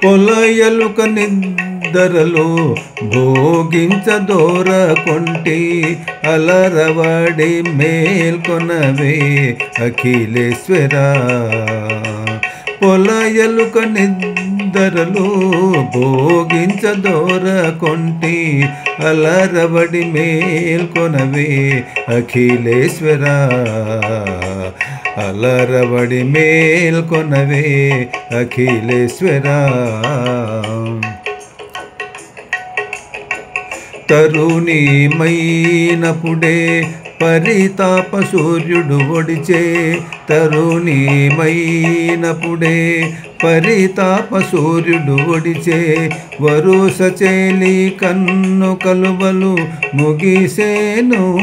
పొలయలుక నిద్దరలో భోగించదోరకొంటి అలరవడి మేల్కొనవే అఖిలేశ్వరా. పొలయలుక నిద్దరలో భోగించదోరకొంటి అలరవడి మేల్కొనవే అఖిలేశ్వరా. అలరవడి మేల్కొనవే అఖిలేశ్వరా. తరుణీమైనప్పుడే పరితాప సూర్యుడు ఒడిచే. తరుణీమైనప్పుడే పరితాప సూర్యుడు ఒడిచే. వరుస చేలి కన్ను కలువలు ముగిసేను.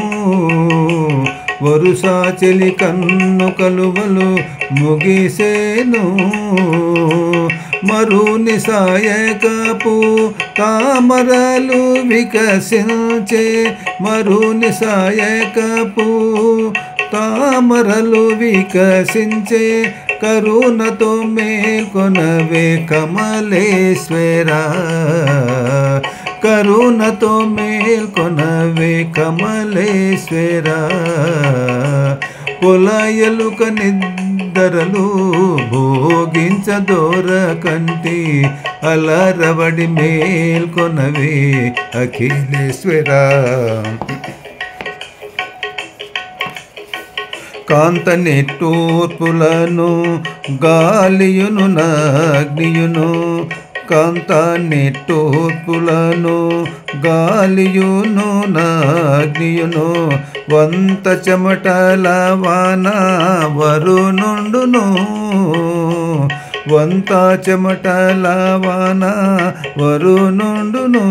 వరుస చెలి కన్ను కలువలు ముగిసేను. మరుని సాయకపు తామరలు వికసించే. మరుని సాయకపు తామరలు వికసించే. కరుణతో మేల్కొనవే కమలేశ్వరా. కరుణతో మేల్కొనవే కమలేశ్వరా. పొలయలుక నిద్దరలు భోగించదోరకంటి అలరవడి మేల్కొనవే అఖిలేశ్వరా. కాంత నిట్టూర్పులను గాలియును నాగ్నియును. కాంత నిట్టూర్పులను గాలియును నాగ్నియును. వంత చెమటల వాన వరుణుండును. వంత చెమటల వాన వరుణుండును.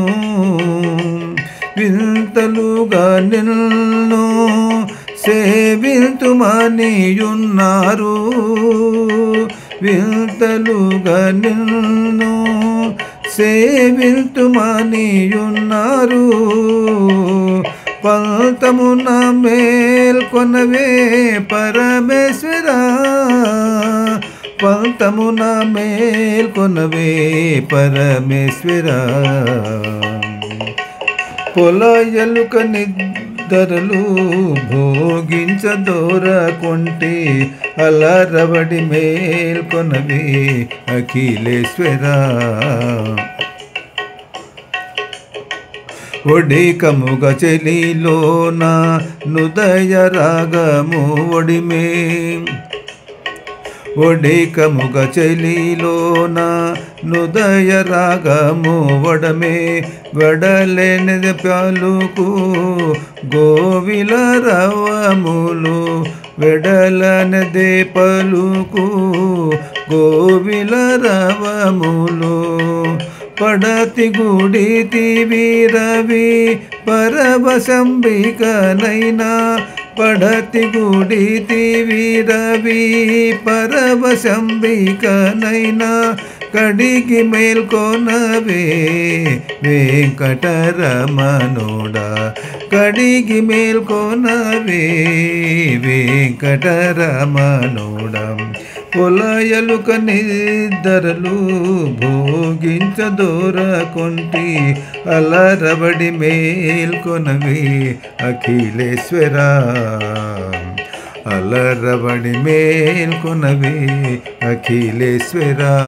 వింతలుగా నిన్ను సేవింతుమనియున్నారు. వింతలుగా నిన్ను సేవింతుమనియున్నారు. పంతమున మేల్కొనవే పరమేశ్వరా. పంతమున మేల్కొనవే పరమేశ్వరా. పొలయలుక నిద్దరలు భోగించదోరకొంటి అలరవడి మేల్కొనవే అఖిలేశ్వరా. ఒడికముగ చెలిలోన నుదయ రాగము ఒడిమే. ఒడికముగ చెలిలోన నుదయ రాగము వడమే. వడలేనిది పలుకు గోవిల రవములు. వెడలనదే పలుకు గోవిల రవములు. పడతి గుడితి వీరవి పరవశంబికనైనా. పడతి గుడితి వీరవి పరవశంబికనైనా. కడిగి మేల్కొనవే వెంకటరమణుడా. కడిగి మేల్కొనవే వెంకటరమణుడా. పొలయలుక నిద్దరలు భోగించదోరకొంటి అలరవడి మేల్కొనవే అఖిలేశ్వరా. అలరవడి మేల్కొనవే అఖిలేశ్వరా.